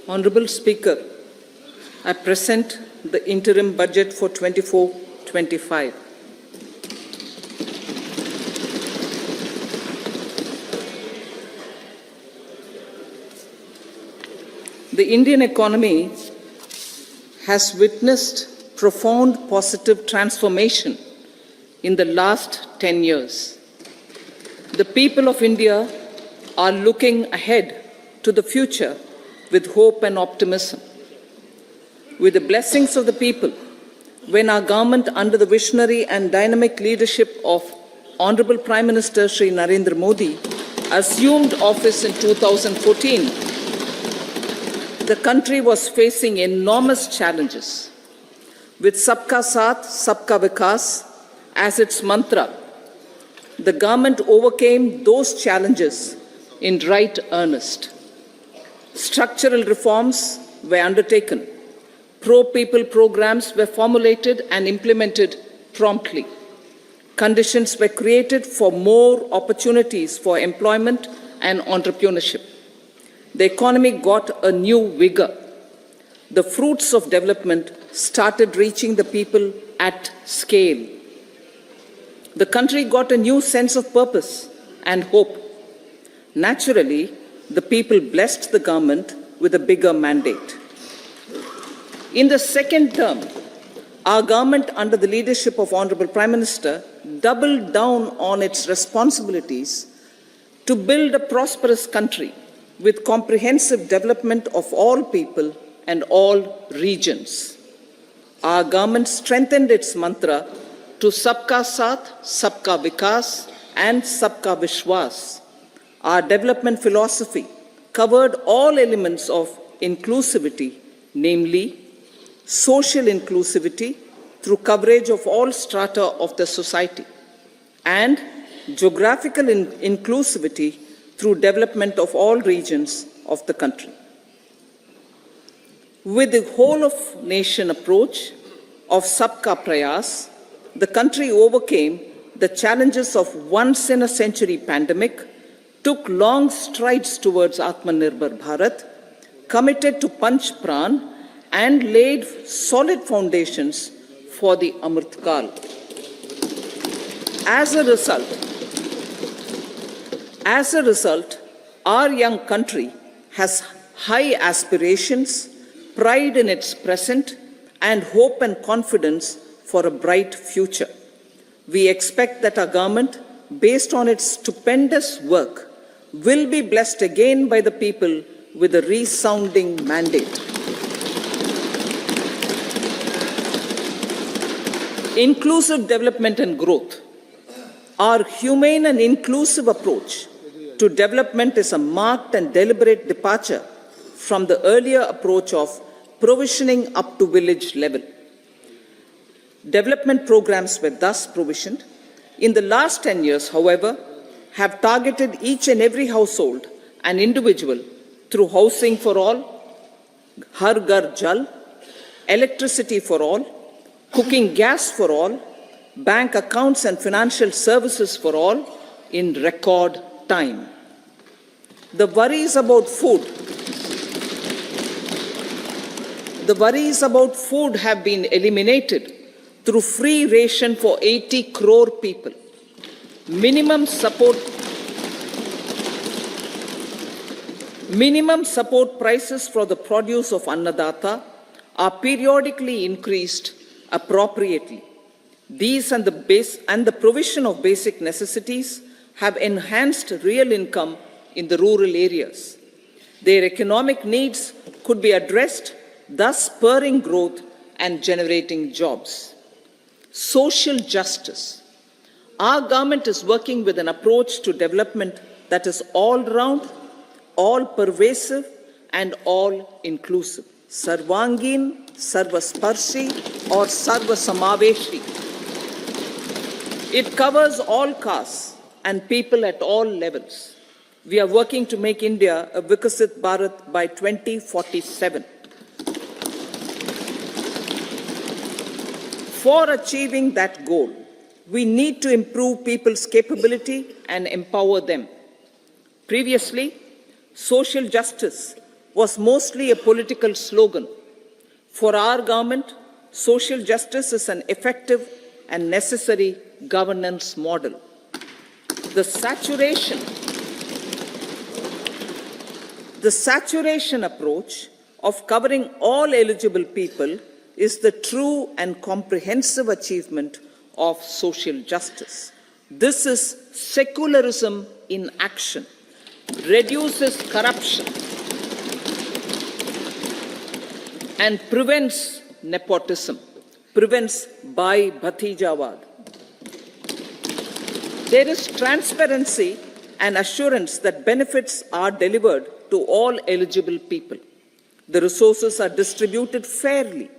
Honorable Speaker, I present the interim budget for 24-25. The Indian economy has witnessed profound positive transformation in the last 10 years. The people of India are looking ahead to the future with hope and optimism. With the blessings of the people, when our government, under the visionary and dynamic leadership of Honorable Prime Minister Shri Narendra Modi, assumed office in 2014, the country was facing enormous challenges. With Sabka Saath, Sabka Vikas as its mantra, the government overcame those challenges in right earnest. Structural reforms were undertaken. Pro-people programs were formulated and implemented promptly. Conditions were created for more opportunities for employment and entrepreneurship. The economy got a new vigor. The fruits of development started reaching the people at scale. The country got a new sense of purpose and hope. Naturally, the people blessed the government with a bigger mandate. In the second term, our government, under the leadership of Honorable Prime Minister, doubled down on its responsibilities to build a prosperous country with comprehensive development of all people and all regions. Our government strengthened its mantra to Sabka Saath, Sabka Vikas and Sabka Vishwas. Our development philosophy covered all elements of inclusivity, namely social inclusivity through coverage of all strata of the society, and geographical inclusivity through development of all regions of the country. With the whole of nation approach of Sabka Prayas, the country overcame the challenges of once-in-a-century pandemic, took long strides towards Atmanirbhar Bharat, committed to Panch Pran, and laid solid foundations for the Amrit Kal. As a result, our young country has high aspirations, pride in its present, and hope and confidence for a bright future. We expect that our government, based on its stupendous work, will be blessed again by the people with a resounding mandate. Inclusive development and growth. Our humane and inclusive approach to development is a marked and deliberate departure from the earlier approach of provisioning up to village level. Development programs were thus provisioned. In the last 10 years, however, have targeted each and every household and individual through housing for all, Har Ghar Jal, electricity for all, cooking gas for all, bank accounts and financial services for all in record time. The worries about food have been eliminated through free ration for 80 crore people. Minimum support prices for the produce of Annadata are periodically increased appropriately. These and the provision of basic necessities have enhanced real income in the rural areas. Their economic needs could be addressed, thus spurring growth and generating jobs. Social justice. Our government is working with an approach to development that is all-round, all-pervasive, and all-inclusive. Sarvangin, Sarvasparshi, or Sarvasamaveshi. It covers all castes and people at all levels. We are working to make India a Vikasit Bharat by 2047. For achieving that goal, we need to improve people's capability and empower them. Previously, social justice was mostly a political slogan. For our government, social justice is an effective and necessary governance model. The saturation approach of covering all eligible people is the true and comprehensive achievement of social justice. This is secularism in action, reduces corruption, and prevents nepotism, prevents Bhai Bhatijawad. There is transparency and assurance that benefits are delivered to all eligible people. The resources are distributed fairly.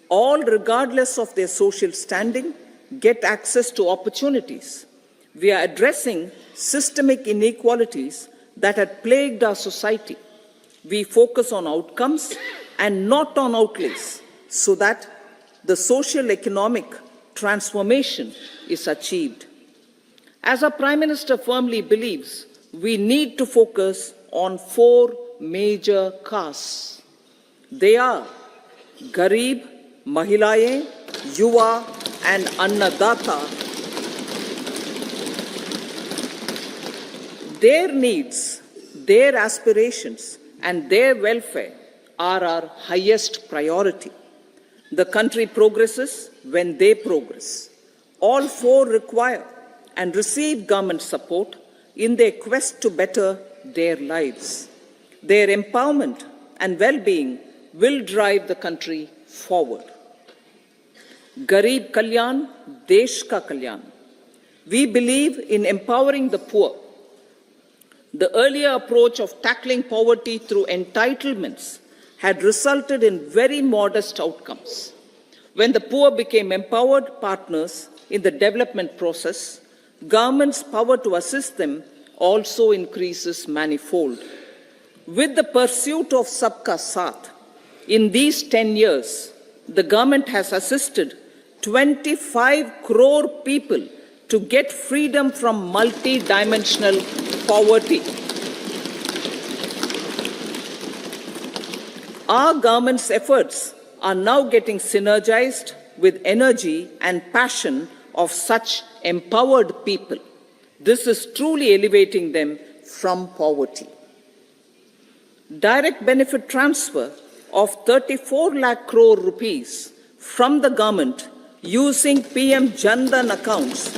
All, regardless of their social standing, get access to opportunities. We are addressing systemic inequalities that had plagued our society. We focus on outcomes and not on outlays, so that the social economic transformation is achieved. As our Prime Minister firmly believes, we need to focus on 4 major castes. They are Garib, Mahilaye, Yuva, and Annadata. Their needs, their aspirations, and their welfare are our highest priority. The country progresses when they progress. All 4 require and receive government support in their quest to better their lives. Their empowerment and well-being will drive the country forward. Garib Kalyan, Desh Ka Kalyan. We believe in empowering the poor. The earlier approach of tackling poverty through entitlements had resulted in very modest outcomes. When the poor became empowered partners in the development process, government's power to assist them also increases manifold. With the pursuit of Sabka Saath, in these 10 years, the government has assisted 25 crore people to get freedom from multi-dimensional poverty. Our government's efforts are now getting synergized with energy and passion of such empowered people. This is truly elevating them from poverty. Direct benefit transfer of 34 lakh crore rupees from the government using PM Jan Dhan accounts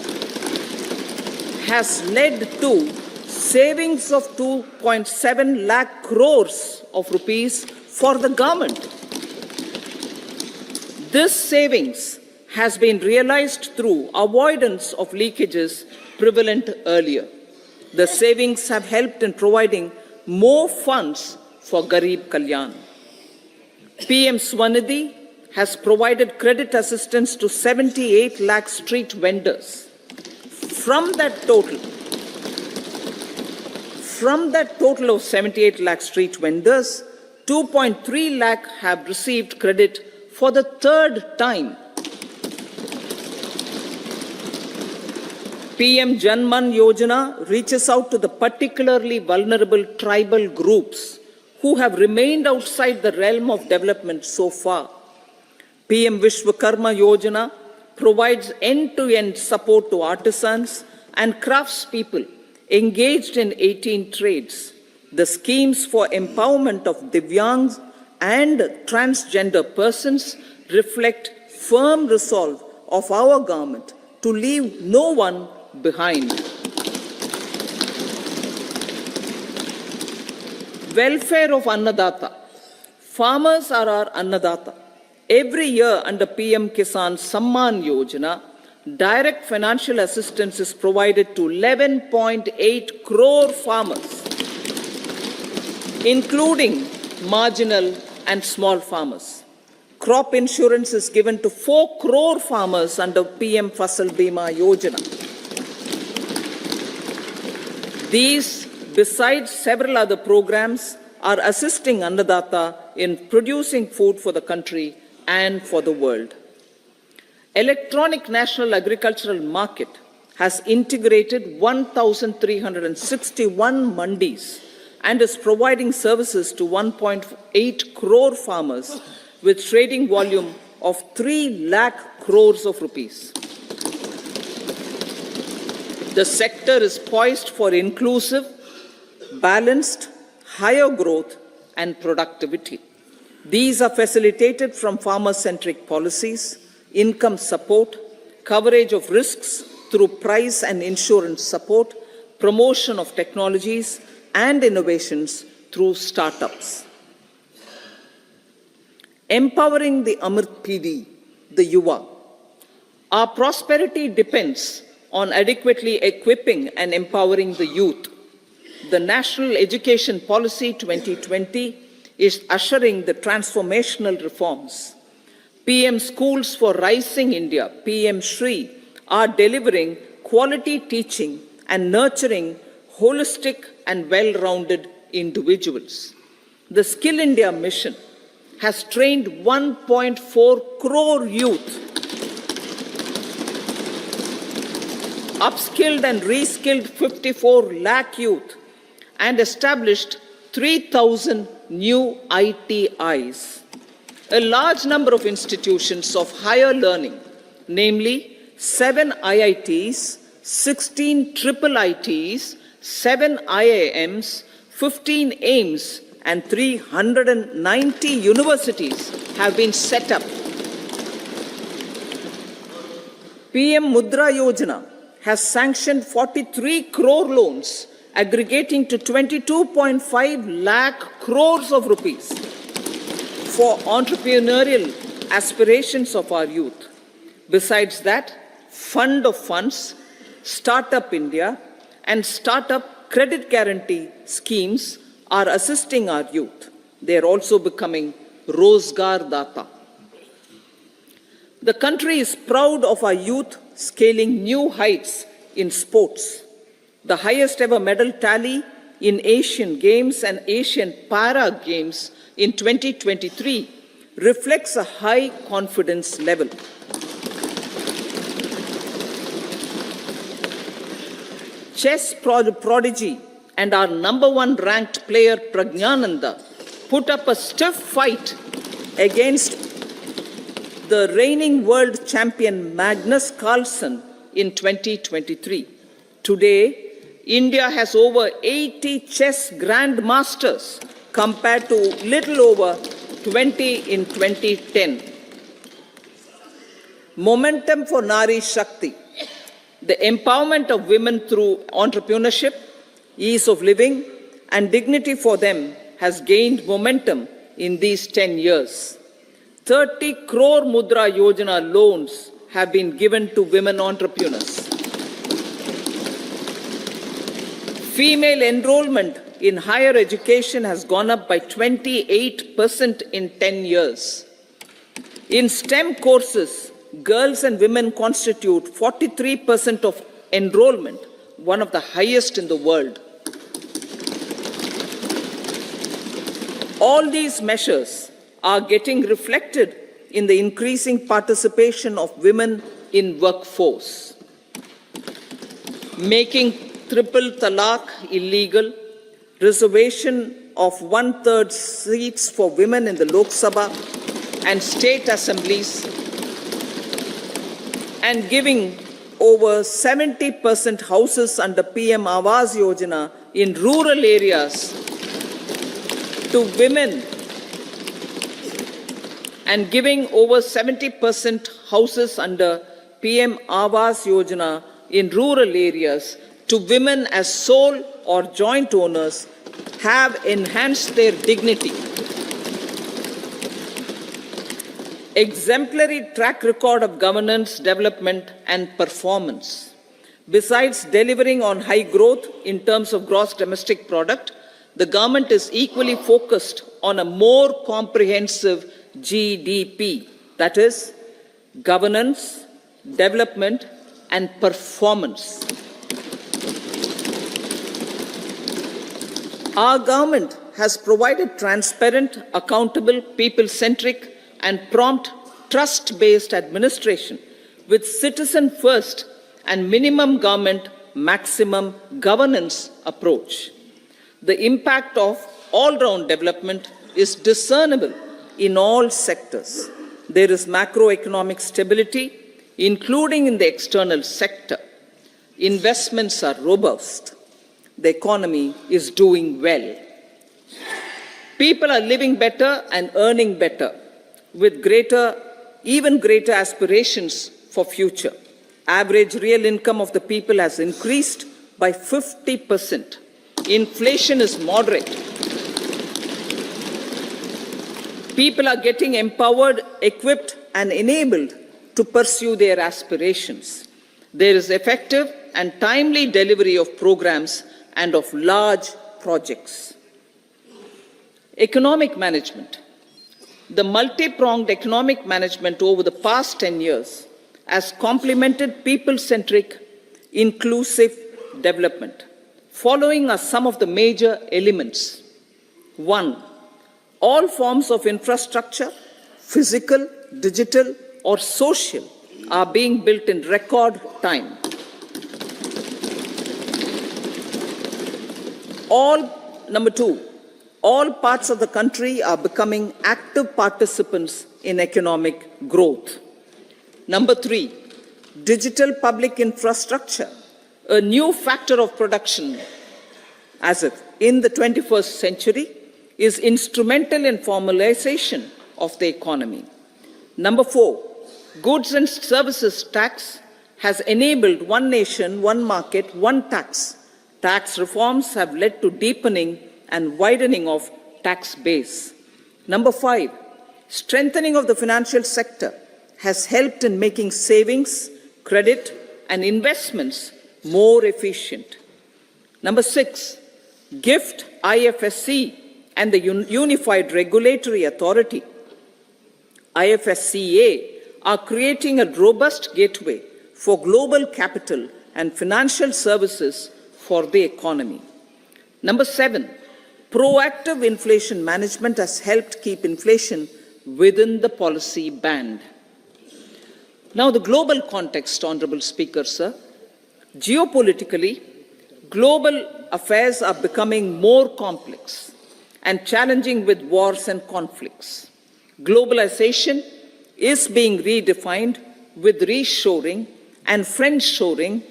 has led to savings of 2.7 lakh crores of rupees for the government. This savings has been realized through avoidance of leakages prevalent earlier. The savings have helped in providing more funds for Garib Kalyan. PM Swanidhi has provided credit assistance to 78 lakh street vendors. From that total of 78 lakh street vendors, 2.3 lakh have received credit for the 3rd time. PM Janman Yojana reaches out to the particularly vulnerable tribal groups who have remained outside the realm of development so far. PM Vishwakarma Yojana provides end-to-end support to artisans and craftspeople engaged in 18 trades. The schemes for empowerment of Divyangs and transgender persons reflect firm resolve of our government to leave no one behind. Welfare of Annadata. Farmers are our Annadata. Every year under PM Kisan Samman Yojana, direct financial assistance is provided to 11.8 crore farmers, including marginal and small farmers. Crop insurance is given to 4 crore farmers under PM Fasal Bima Yojana. These, besides several other programs, are assisting Annadata in producing food for the country and for the world. Electronic National Agricultural Market has integrated 1,361 mandis and is providing services to 1.8 crore farmers with trading volume of 3 lakh crores of rupees. The sector is poised for inclusive, balanced, higher growth and productivity. These are facilitated from farmer-centric policies, income support, coverage of risks through price and insurance support, promotion of technologies and innovations through startups. Empowering the Amrit PD, the Yuva. Our prosperity depends on adequately equipping and empowering the youth. The National Education Policy 2020 is ushering the transformational reforms. PM Schools for Rising India, PM Shri, are delivering quality teaching and nurturing holistic and well-rounded individuals. The Skill India mission has trained 1.4 crore youth, upskilled and reskilled 54 lakh youth, and established 3,000 new ITIs. A large number of institutions of higher learning, namely 7 IITs, 16 triple ITs, 7 IIMs, 15 AIMS, and 390 universities have been set up. PM Mudra Yojana has sanctioned 43 crore loans aggregating to 22.5 lakh crores of rupees for entrepreneurial aspirations of our youth. Besides that, Fund of Funds, Startup India, and Startup Credit Guarantee schemes are assisting our youth. They are also becoming Rozgar Data. The country is proud of our youth scaling new heights in sports. The highest ever medal tally in Asian Games and Asian Para Games in 2023 reflects a high confidence level. Chess prodigy and our #1 ranked player Pragnananda put up a stiff fight against the reigning world champion Magnus Carlsen in 2023. Today, India has over 80 chess grandmasters compared to little over 20 in 2010. Momentum for Nari Shakti. The empowerment of women through entrepreneurship, ease of living, and dignity for them has gained momentum in these 10 years. 30 crore Mudra Yojana loans have been given to women entrepreneurs. Female enrollment in higher education has gone up by 28% in 10 years. In STEM courses, girls and women constitute 43% of enrollment, one of the highest in the world. All these measures are getting reflected in the increasing participation of women in workforce. Making triple talaq illegal, reservation of 1/3 seats for women in the Lok Sabha and state assemblies, and giving over 70% houses under PM Awas Yojana in rural areas to women, and giving over 70% houses under PM Awas Yojana in rural areas to women as sole or joint owners have enhanced their dignity. Exemplary track record of governance, development, and performance. Besides delivering on high growth in terms of gross domestic product, the government is equally focused on a more comprehensive GDP, that is, governance, development, and performance. Our government has provided transparent, accountable, people-centric, and prompt, trust-based administration with citizen-first and minimum government, maximum governance approach. The impact of all-round development is discernible in all sectors. There is macroeconomic stability, including in the external sector. Investments are robust. The economy is doing well. People are living better and earning better, with even greater aspirations for future. Average real income of the people has increased by 50%. Inflation is moderate. People are getting empowered, equipped, and enabled to pursue their aspirations. There is effective and timely delivery of programs and of large projects. Economic management. The multi-pronged economic management over the past 10 years has complemented people-centric, inclusive development. Following are some of the major elements. 1. All forms of infrastructure, physical, digital, or social, are being built in record time. Number 2, all parts of the country are becoming active participants in economic growth. Number 3, digital public infrastructure, a new factor of production as if in the 21st century, is instrumental in formalization of the economy. Number 4, goods and services tax has enabled one nation, one market, one tax. Tax reforms have led to deepening and widening of tax base. Number 5, strengthening of the financial sector has helped in making savings, credit, and investments more efficient. Number 6, GIFT, IFSC, and the Unified Regulatory Authority, IFSCA, are creating a robust gateway for global capital and financial services for the economy. Number 7, proactive inflation management has helped keep inflation within the policy band. Now, the global context, Honorable Speaker, sir. Geopolitically, global affairs are becoming more complex and challenging with wars and conflicts. Globalization is being redefined with reshoring and friendshoring,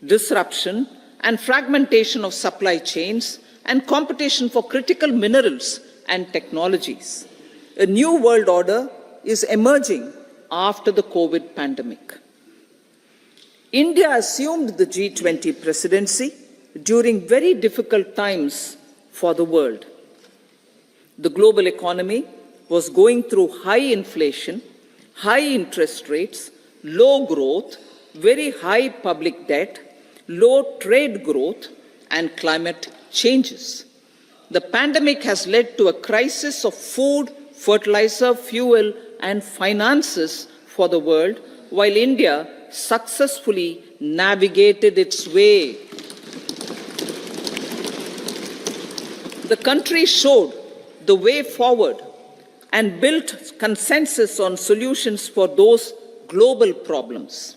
disruption and fragmentation of supply chains and competition for critical minerals and technologies. A new world order is emerging after the COVID pandemic. India assumed the G20 presidency during very difficult times for the world. The global economy was going through high inflation, high interest rates, low growth, very high public debt, low trade growth, and climate changes. The pandemic has led to a crisis of food, fertilizer, fuel, and finances for the world, while India successfully navigated its way. The country showed the way forward and built consensus on solutions for those global problems.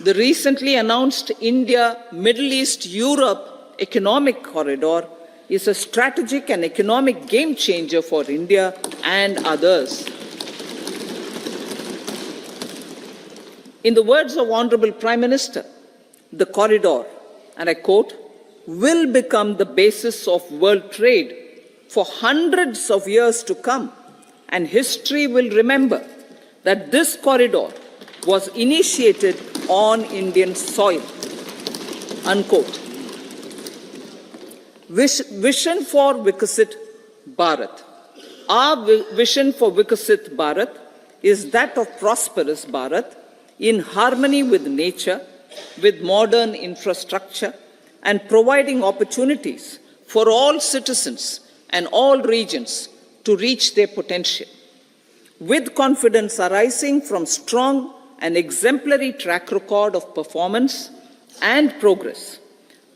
The recently announced India-Middle East-Europe economic corridor is a strategic and economic game changer for India and others. In the words of Honorable Prime Minister, the corridor, and I quote, will become the basis of world trade for hundreds of years to come, and history will remember that this corridor was initiated on Indian soil. Unquote. Vision for Vikasit Bharat. Our vision for Vikasit Bharat is that of prosperous Bharat in harmony with nature, with modern infrastructure, and providing opportunities for all citizens and all regions to reach their potential. With confidence arising from strong and exemplary track record of performance and progress,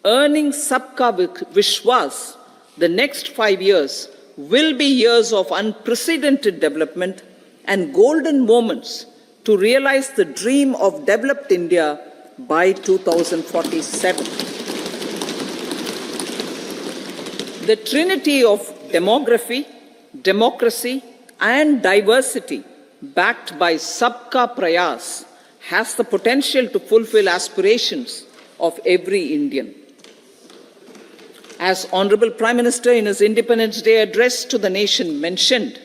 earning Sabka Vishwas, the next 5 years will be years of unprecedented development and golden moments to realize the dream of developed India by 2047. The trinity of demography, democracy, and diversity, backed by Sabka Prayas, has the potential to fulfill aspirations of every Indian. As Honorable Prime Minister in his Independence Day address to the nation mentioned,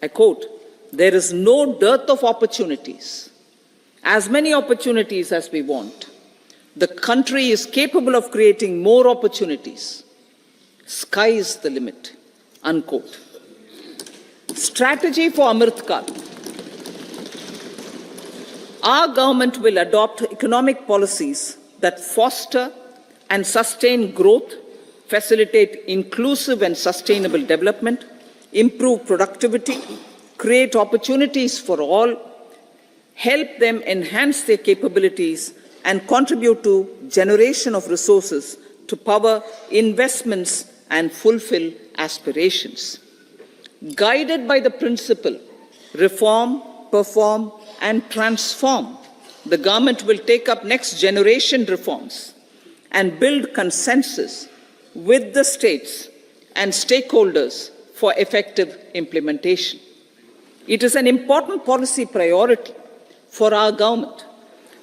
I quote, "There is no dearth of opportunities, as many opportunities as we want. The country is capable of creating more opportunities. Sky is the limit," unquote. Strategy for Amrit Kal. Our government will adopt economic policies that foster and sustain growth, facilitate inclusive and sustainable development, improve productivity, create opportunities for all, help them enhance their capabilities, and contribute to generation of resources to power investments and fulfill aspirations. Guided by the principle, reform, perform, and transform, the government will take up next generation reforms and build consensus with the states and stakeholders for effective implementation. It is an important policy priority for our government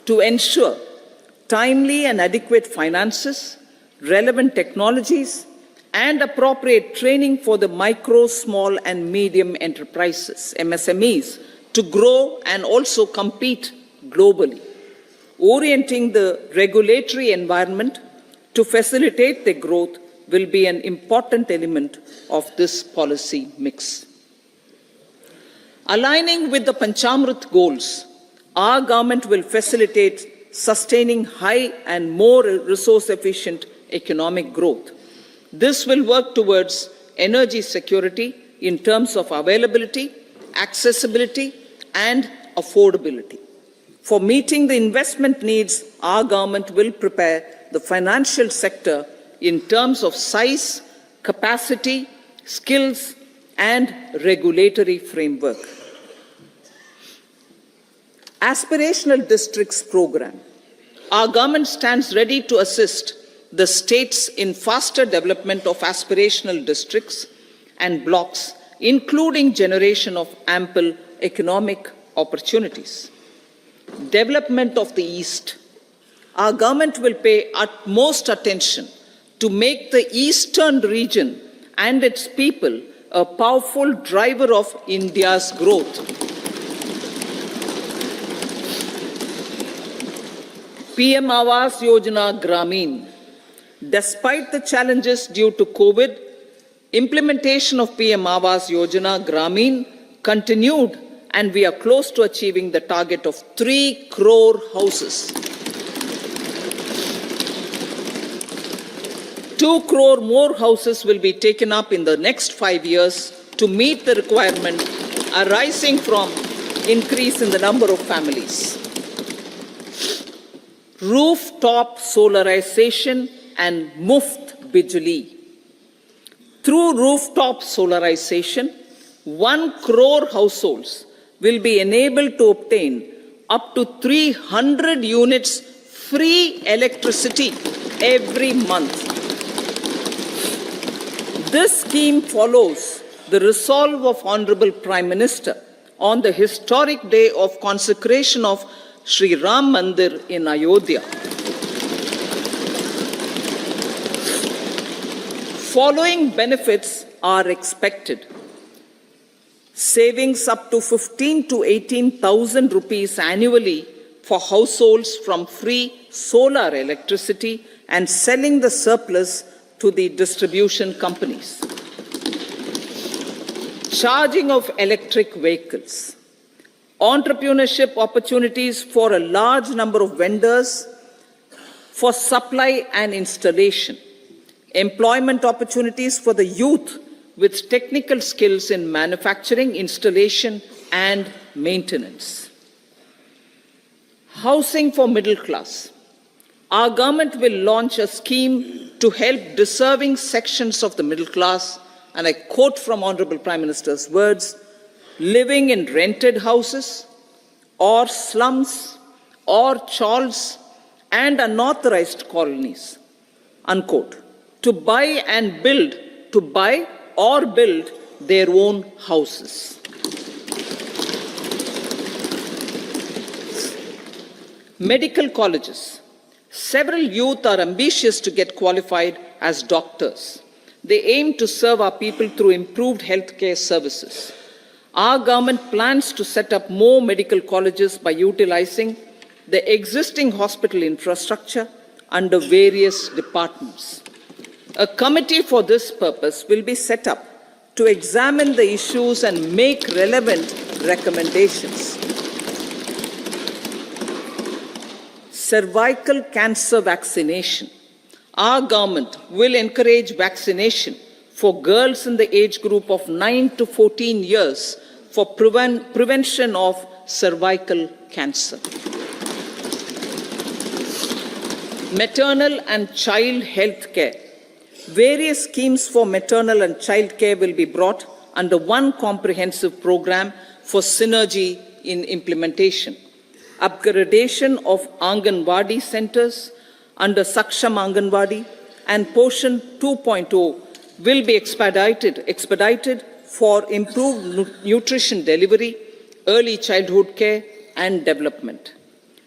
to ensure timely and adequate finances, relevant technologies, and appropriate training for the micro, small, and medium enterprises, MSMEs, to grow and also compete globally. Orienting the regulatory environment to facilitate their growth will be an important element of this policy mix. Aligning with the Panchamrit goals, our government will facilitate sustaining high and more resource-efficient economic growth. This will work towards energy security in terms of availability, accessibility, and affordability. For meeting the investment needs, our government will prepare the financial sector in terms of size, capacity, skills, and regulatory framework. Aspirational Districts Program. Our government stands ready to assist the states in faster development of aspirational districts and blocks, including generation of ample economic opportunities. Development of the East. Our government will pay utmost attention to make the eastern region and its people a powerful driver of India's growth. PM Awas Yojana Gramin. Despite the challenges due to COVID, implementation of PM Awas Yojana Gramin continued, and we are close to achieving the target of 3 crore houses. 2 crore more houses will be taken up in the next 5 years to meet the requirement arising from increase in the number of families. Rooftop solarization and Muft Bijli. Through rooftop solarization, 1 crore households will be enabled to obtain up to 300 units free electricity every month. This scheme follows the resolve of Honorable Prime Minister on the historic day of consecration of Sri Ram Mandir in Ayodhya. Following benefits are expected. Savings up to 15 to 18,000 rupees annually for households from free solar electricity and selling the surplus to the distribution companies. Charging of electric vehicles. Entrepreneurship opportunities for a large number of vendors for supply and installation. Employment opportunities for the youth with technical skills in manufacturing, installation, and maintenance. Housing for middle class. Our government will launch a scheme to help deserving sections of the middle class, and I quote from Honorable Prime Minister's words, living in rented houses or slums or chawls and unauthorized colonies, unquote, to buy and build to buy or build their own houses. Medical colleges. Several youth are ambitious to get qualified as doctors. They aim to serve our people through improved healthcare services. Our government plans to set up more medical colleges by utilizing the existing hospital infrastructure under various departments. A committee for this purpose will be set up to examine the issues and make relevant recommendations. Cervical cancer vaccination. Our government will encourage vaccination for girls in the age group of 9 to 14 years for prevention of cervical cancer. Maternal and child health care. Various schemes for maternal and child care will be brought under one comprehensive program for synergy in implementation. Upgradation of Anganwadi centers under Saksham Anganwadi and Poshan 2.0 will be expedited for improved nutrition delivery, early childhood care and development.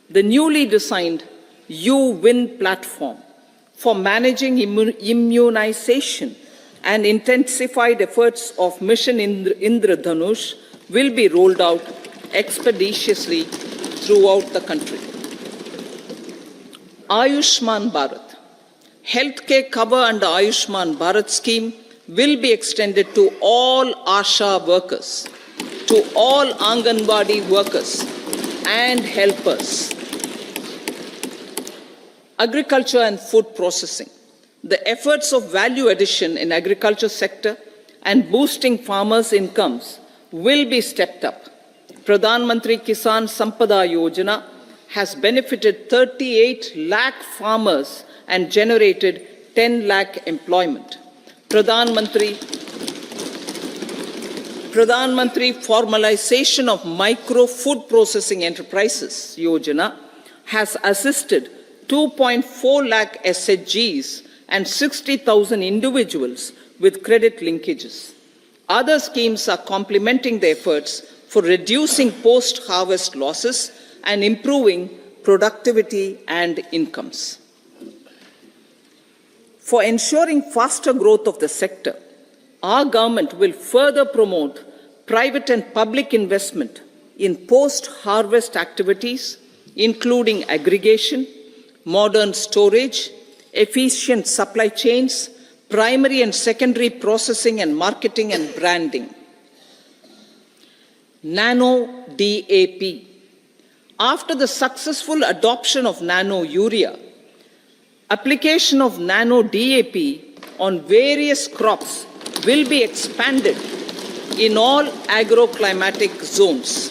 The newly designed U-Win platform for managing immunization and intensified efforts of Mission Indradhanush will be rolled out expeditiously throughout the country. Ayushman Bharat. Healthcare cover under Ayushman Bharat scheme will be extended to all ASHA workers, to all Anganwadi workers and helpers. Agriculture and food processing. The efforts of value addition in agriculture sector and boosting farmers' incomes will be stepped up. Pradhan Mantri Kisan Sampada Yojana has benefited 38 lakh farmers and generated 10 lakh employment. Pradhan Mantri Formalization of Micro Food Processing Enterprises Yojana has assisted 2.4 lakh SHGs and 60,000 individuals with credit linkages. Other schemes are complementing the efforts for reducing post-harvest losses and improving productivity and incomes. For ensuring faster growth of the sector, our government will further promote private and public investment in post-harvest activities, including aggregation, modern storage, efficient supply chains, primary and secondary processing and marketing and branding. Nano DAP. After the successful adoption of nano urea, application of nano DAP on various crops will be expanded in all agroclimatic zones.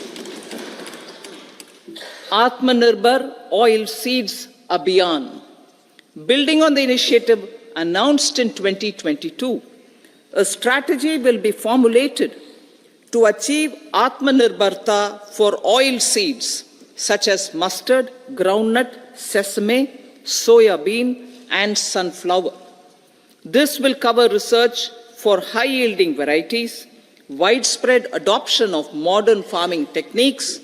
Atmanirbhar Oil Seeds Abhiyan. Building on the initiative announced in 2022, a strategy will be formulated to achieve Atmanirbharta for oil seeds such as mustard, groundnut, sesame, soya bean, and sunflower. This will cover research for high-yielding varieties, widespread adoption of modern farming techniques,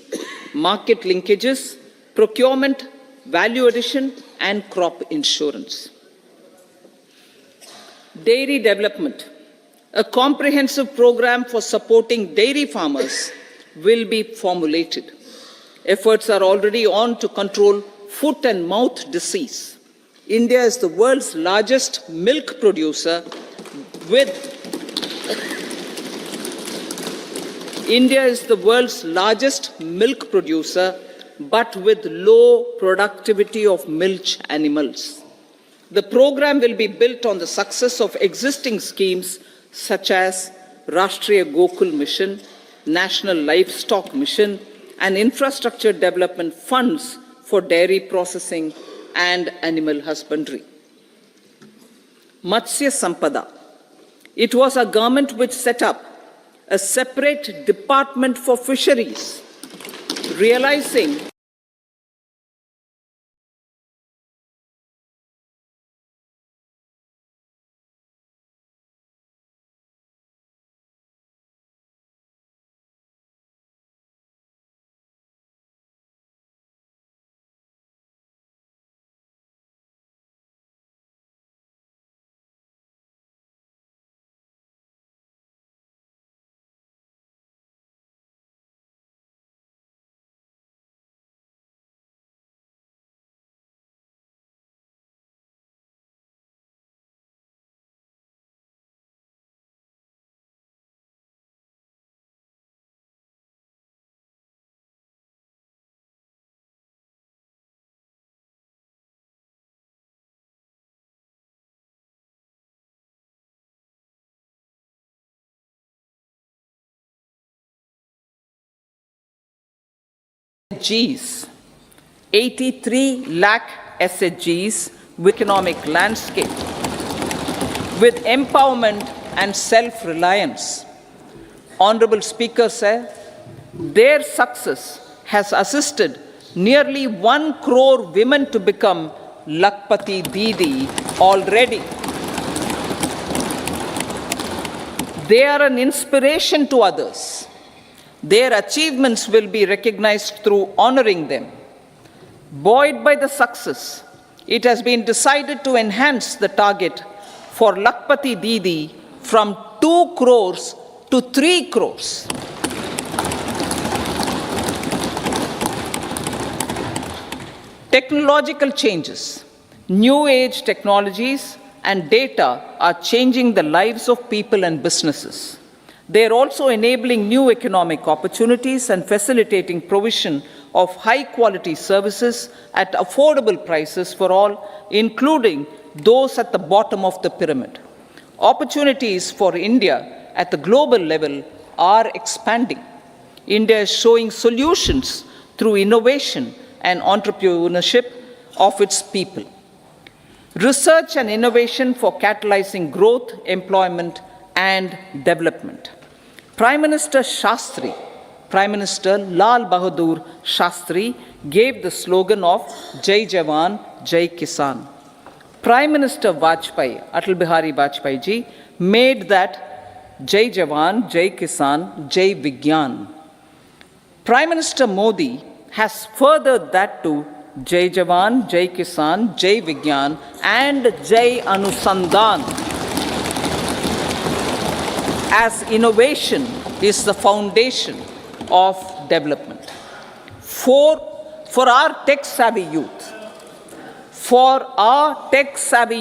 market linkages, procurement, value addition, and crop insurance. Dairy development. A comprehensive program for supporting dairy farmers will be formulated. Efforts are already on to control foot and mouth disease. India is the world's largest milk producer but with low productivity of milch animals. The program will be built on the success of existing schemes such as Rashtriya Gokul Mission, National Livestock Mission, and infrastructure development funds for dairy processing and animal husbandry. Matsya Sampada. It was our government which set up a separate department for fisheries, realizing SHGs, 83 lakh SHGs with economic landscape, with empowerment and self-reliance. Honorable Speaker, sir, their success has assisted nearly 1 crore women to become Lakpati Didi already. They are an inspiration to others. Their achievements will be recognized through honoring them. Buoyed by the success, it has been decided to enhance the target for Lakpati Didi from 2 crores to 3 crores. Technological changes, new age technologies and data are changing the lives of people and businesses. They are also enabling new economic opportunities and facilitating provision of high-quality services at affordable prices for all, including those at the bottom of the pyramid. Opportunities for India at the global level are expanding. India is showing solutions through innovation and entrepreneurship of its people. Research and innovation for catalyzing growth, employment, and development. Prime Minister Shastri, Prime Minister Lal Bahadur Shastri gave the slogan of Jai Jawan, Jai Kisan. Prime Minister Vajpayee, Atal Bihari Vajpayee ji, made that Jai Jawan, Jai Kisan, Jai Vigyan. Prime Minister Modi has furthered that to Jai Jawan, Jai Kisan, Jai Vigyan, and Jai Anusandhan, as innovation is the foundation of development. For our tech-savvy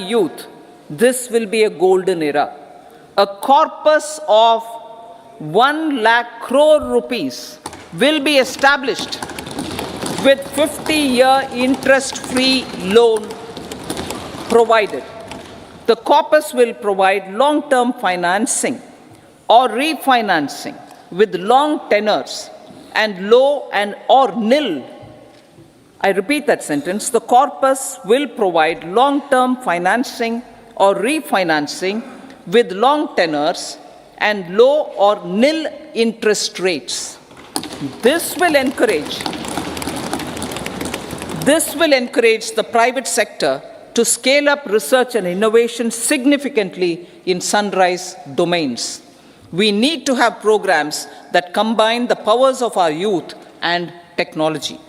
youth, this will be a golden era. A corpus of 1 lakh crore rupees will be established with 50-year interest-free loan provided. The corpus will provide long-term financing or refinancing with long tenors and low and or nil. I repeat that sentence. The corpus will provide long-term financing or refinancing with long tenors and low or nil interest rates. This will encourage the private sector to scale up research and innovation significantly in sunrise domains. We need to have programs that combine the powers of our youth and technology.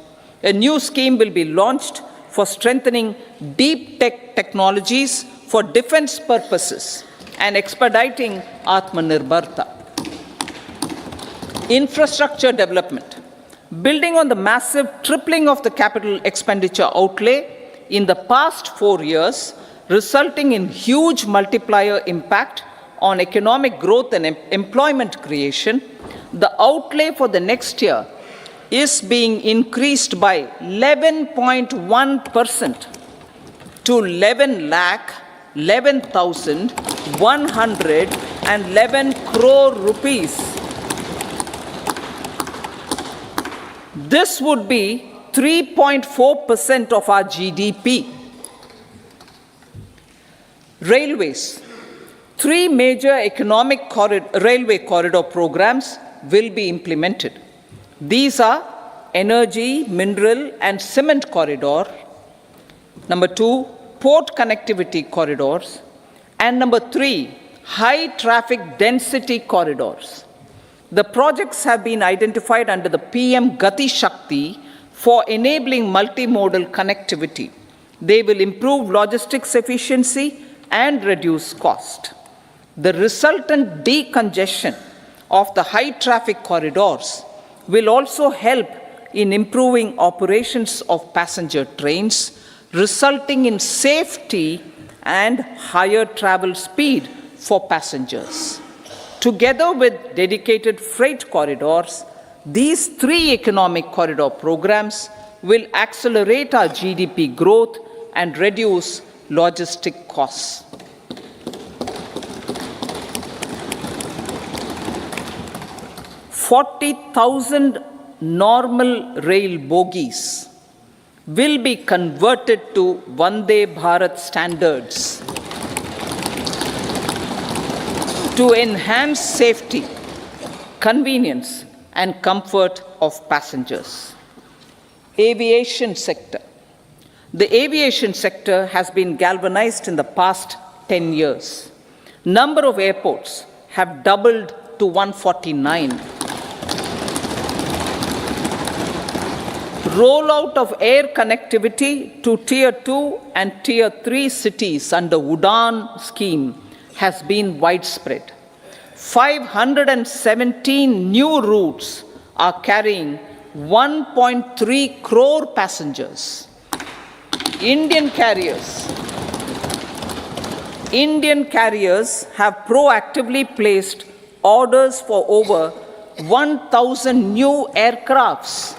A new scheme will be launched for strengthening deep tech technologies for defense purposes and expediting Atmanirbharta. Infrastructure development. Building on the massive tripling of the capital expenditure outlay in the past 4 years, resulting in huge multiplier impact on economic growth and employment creation, the outlay for the next year is being increased by 11.1% to 11,111 crore rupees. This would be 3.4% of our GDP. Railways. 3 major railway corridor programs will be implemented. These are energy, mineral, and cement corridor. Number 2, port connectivity corridors. And number 3, high traffic density corridors. The projects have been identified under the PM Gati Shakti for enabling multimodal connectivity. They will improve logistics efficiency and reduce cost. The resultant decongestion of the high traffic corridors will also help in improving operations of passenger trains, resulting in safety and higher travel speed for passengers. Together with dedicated freight corridors, these 3 economic corridor programs will accelerate our GDP growth and reduce logistic costs. 40,000 normal rail bogies will be converted to Vande Bharat standards to enhance safety, convenience, and comfort of passengers. Aviation sector. The aviation sector has been galvanized in the past 10 years. Number of airports have doubled to 149. Rollout of air connectivity to Tier 2 and Tier 3 cities under UDAN scheme has been widespread. 517 new routes are carrying 1.3 crore passengers. Indian carriers have proactively placed orders for over 1,000 new aircrafts.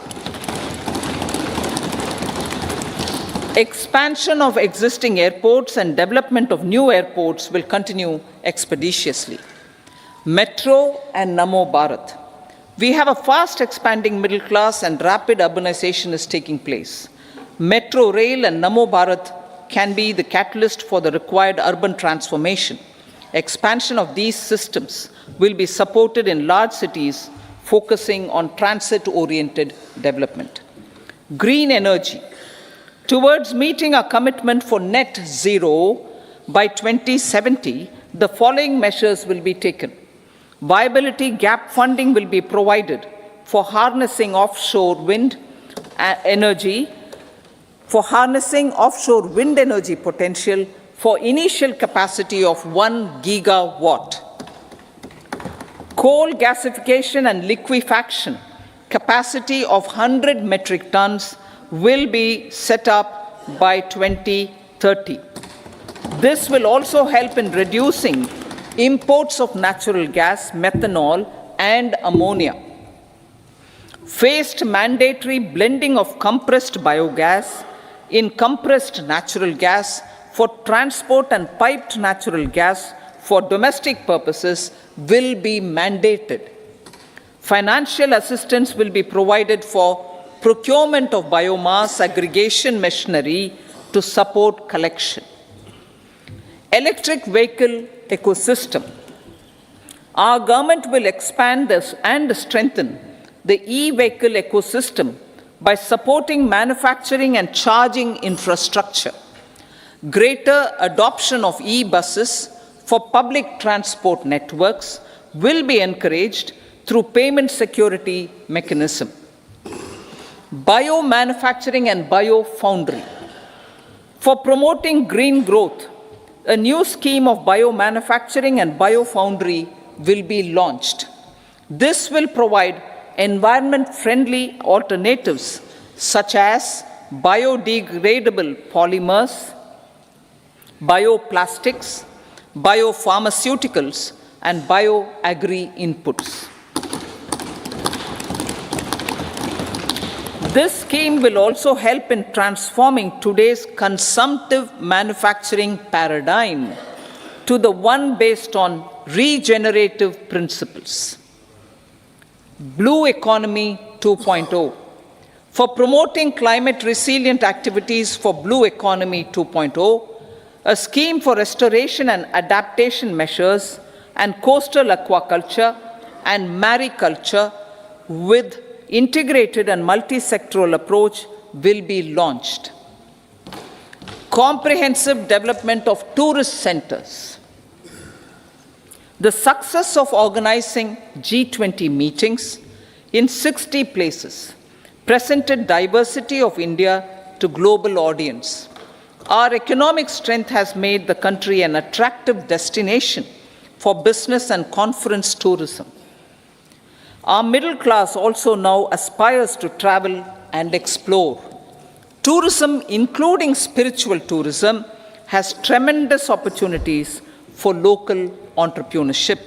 Expansion of existing airports and development of new airports will continue expeditiously. Metro and Namo Bharat. We have a fast expanding middle class and rapid urbanization is taking place. Metro rail and Namo Bharat can be the catalyst for the required urban transformation. Expansion of these systems will be supported in large cities, focusing on transit-oriented development. Green energy. Towards meeting our commitment for net zero by 2070, the following measures will be taken. Viability gap funding will be provided for harnessing offshore wind energy potential for initial capacity of 1 gigawatt. Coal gasification and liquefaction capacity of 100 metric tons will be set up by 2030. This will also help in reducing imports of natural gas, methanol, and ammonia. Phased mandatory blending of compressed biogas in compressed natural gas for transport and piped natural gas for domestic purposes will be mandated. Financial assistance will be provided for procurement of biomass aggregation machinery to support collection. Electric vehicle ecosystem. Our government will expand this and strengthen the e-vehicle ecosystem by supporting manufacturing and charging infrastructure. Greater adoption of e-buses for public transport networks will be encouraged through payment security mechanism. Biomanufacturing and biofoundry. For promoting green growth, a new scheme of biomanufacturing and biofoundry will be launched. This will provide environment-friendly alternatives such as biodegradable polymers, bioplastics, biopharmaceuticals, and bioagri inputs. This scheme will also help in transforming today's consumptive manufacturing paradigm to the one based on regenerative principles. Blue Economy 2.0. For promoting climate resilient activities for Blue Economy 2.0, a scheme for restoration and adaptation measures and coastal aquaculture and mariculture with integrated and multi-sectoral approach will be launched. Comprehensive development of tourist centers. The success of organizing G20 meetings in 60 places presented diversity of India to global audience. Our economic strength has made the country an attractive destination for business and conference tourism. Our middle class also now aspires to travel and explore. Tourism, including spiritual tourism, has tremendous opportunities for local entrepreneurship.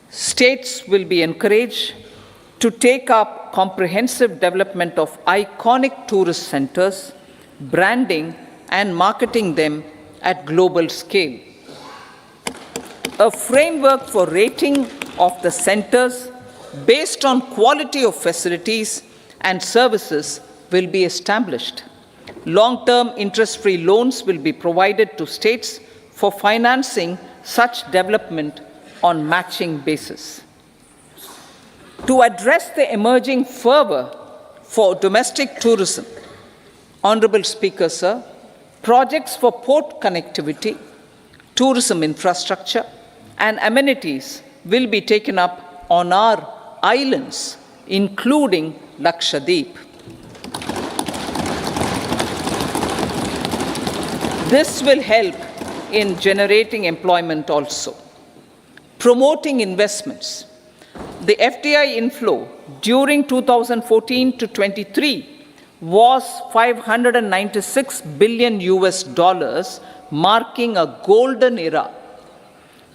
States will be encouraged to take up comprehensive development of iconic tourist centers, branding and marketing them at global scale. A framework for rating of the centers based on quality of facilities and services will be established. Long-term interest-free loans will be provided to states for financing such development on matching basis. To address the emerging fervor for domestic tourism, Honorable Speaker, sir, projects for port connectivity, tourism infrastructure, and amenities will be taken up on our islands, including Lakshadweep. This will help in generating employment also. Promoting investments. The FDI inflow during 2014 to 23 was $596 billion, marking a golden era.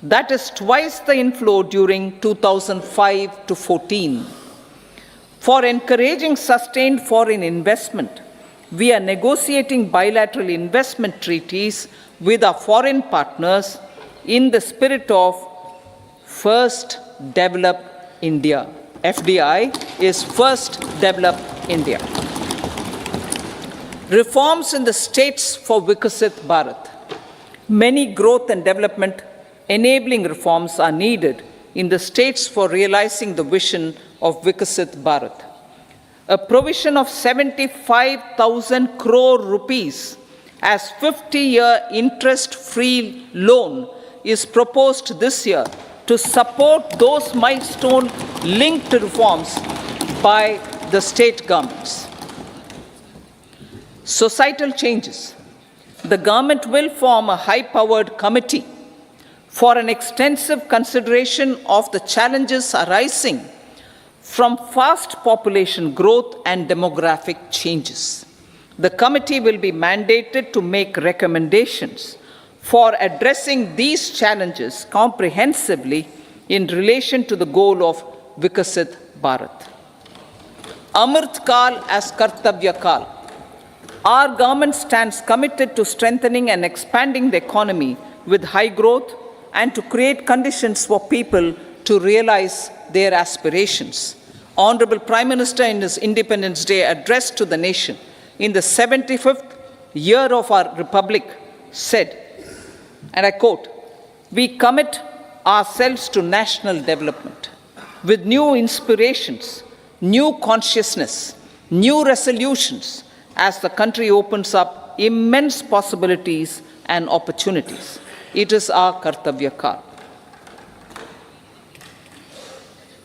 That is twice the inflow during 2005 to 14. For encouraging sustained foreign investment, we are negotiating bilateral investment treaties with our foreign partners in the spirit of First Develop India. FDI is First Develop India. Reforms in the states for Vikasit Bharat. Many growth and development enabling reforms are needed in the states for realizing the vision of Vikasit Bharat. A provision of 75,000 crore rupees as 50-year interest-free loan is proposed this year to support those milestone-linked reforms by the state governments. Societal changes. The government will form a high-powered committee for an extensive consideration of the challenges arising from fast population growth and demographic changes. The committee will be mandated to make recommendations for addressing these challenges comprehensively in relation to the goal of Vikasit Bharat. Amrit Kal as Kartavya Kal. Our government stands committed to strengthening and expanding the economy with high growth and to create conditions for people to realize their aspirations. Honorable Prime Minister, in his Independence Day address to the nation in the 75th year of our Republic, said, and I quote, "We commit ourselves to national development with new inspirations, new consciousness, new resolutions as the country opens up immense possibilities and opportunities. It is our Kartavya Kal."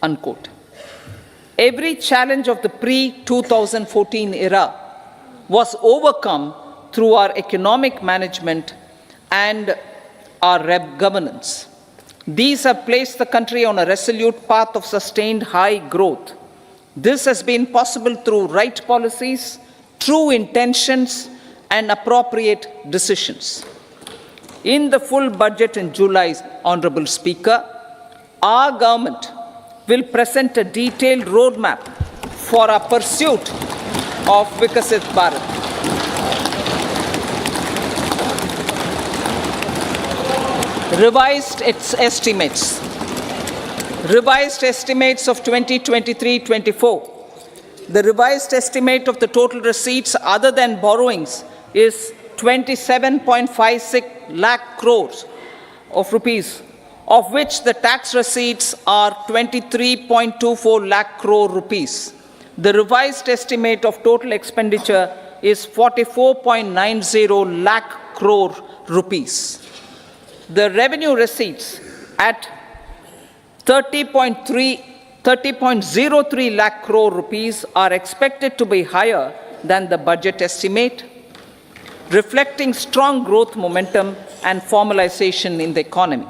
Unquote. Every challenge of the pre-2014 era was overcome through our economic management and our governance. These have placed the country on a resolute path of sustained high growth. This has been possible through right policies, true intentions, and appropriate decisions. In the full budget in July, Honorable Speaker, our government will present a detailed roadmap for our pursuit of Vikasit Bharat. Revised estimates. Revised estimates of 2023-24. The revised estimate of the total receipts other than borrowings is 27.56 lakh crores of rupees, of which the tax receipts are 23.24 lakh crore rupees. The revised estimate of total expenditure is 44.90 lakh crore rupees. The revenue receipts at 30.03 lakh crore rupees are expected to be higher than the budget estimate, reflecting strong growth momentum and formalization in the economy.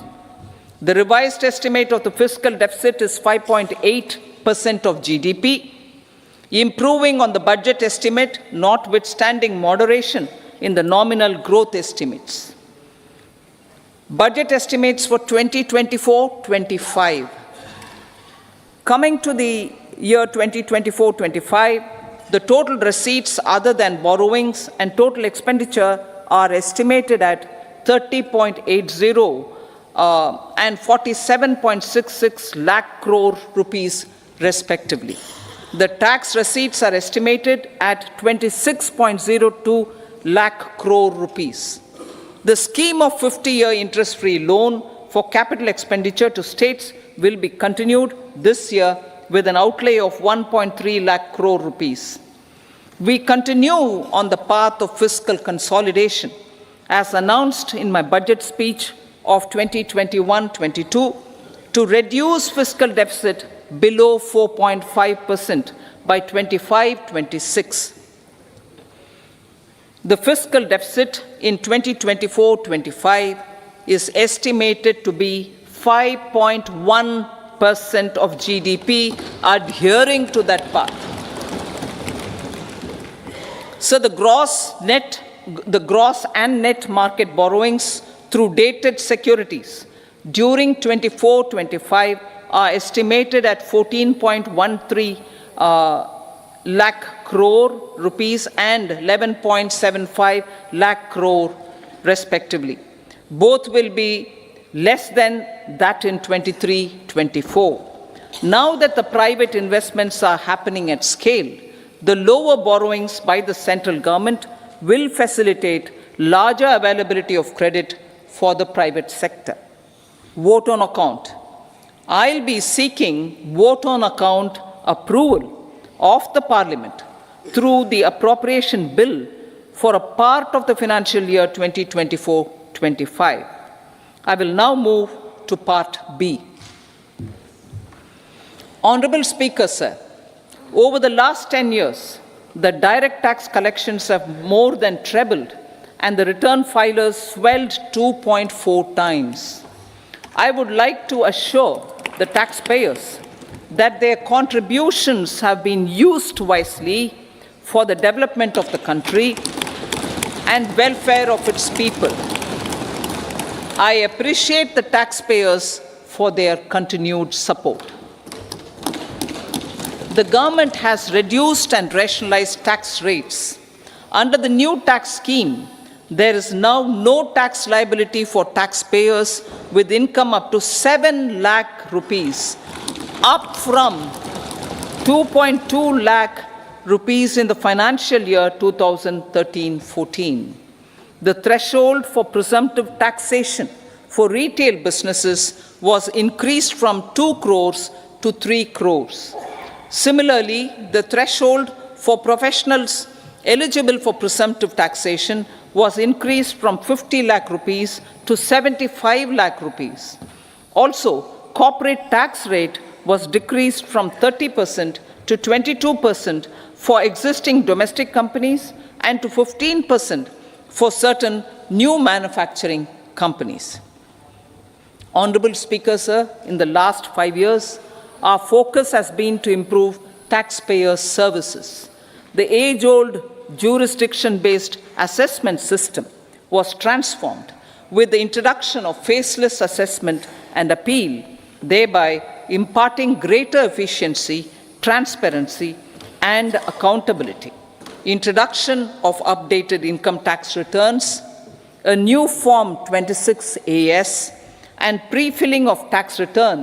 The revised estimate of the fiscal deficit is 5.8% of GDP, improving on the budget estimate, notwithstanding moderation in the nominal growth estimates. Budget estimates for 2024-25. Coming to the year 2024-25, the total receipts other than borrowings and total expenditure are estimated at 30.80 and 47.66 lakh crore rupees respectively. The tax receipts are estimated at 26.02 lakh crore rupees. The scheme of 50-year interest-free loan for capital expenditure to states will be continued this year with an outlay of 1.3 lakh crore rupees. We continue on the path of fiscal consolidation, as announced in my budget speech of 2021-22, to reduce fiscal deficit below 4.5% by 25-26. The fiscal deficit in 2024-25 is estimated to be 5.1% of GDP, adhering to that path. So the gross and net market borrowings through dated securities during 24-25 are estimated at 14.13 lakh crore rupees and 11.75 lakh crore respectively. Both will be less than that in 23-24. Now that the private investments are happening at scale, the lower borrowings by the central government will facilitate larger availability of credit for the private sector. Vote on account. I'll be seeking vote on account approval of the Parliament through the appropriation bill for a part of the financial year 2024-25. I will now move to part B. Honorable Speaker, sir, over the last 10 years, the direct tax collections have more than trebled and the return filers swelled 2.4 times. I would like to assure the taxpayers that their contributions have been used wisely for the development of the country and welfare of its people. I appreciate the taxpayers for their continued support. The government has reduced and rationalized tax rates. Under the new tax scheme, there is now no tax liability for taxpayers with income up to 7 lakh rupees, up from 2.2 lakh rupees in the financial year 2013-14. The threshold for presumptive taxation for retail businesses was increased from 2 crores to 3 crores. Similarly, the threshold for professionals eligible for presumptive taxation was increased from 50 lakh rupees to 75 lakh rupees. Also, corporate tax rate was decreased from 30% to 22% for existing domestic companies and to 15% for certain new manufacturing companies. Honorable Speaker, sir, in the last 5 years, our focus has been to improve taxpayer services. The age-old jurisdiction-based assessment system was transformed with the introduction of faceless assessment and appeal, thereby imparting greater efficiency, transparency, and accountability. Introduction of updated income tax returns, a new Form 26 AS, and pre-filling of tax returns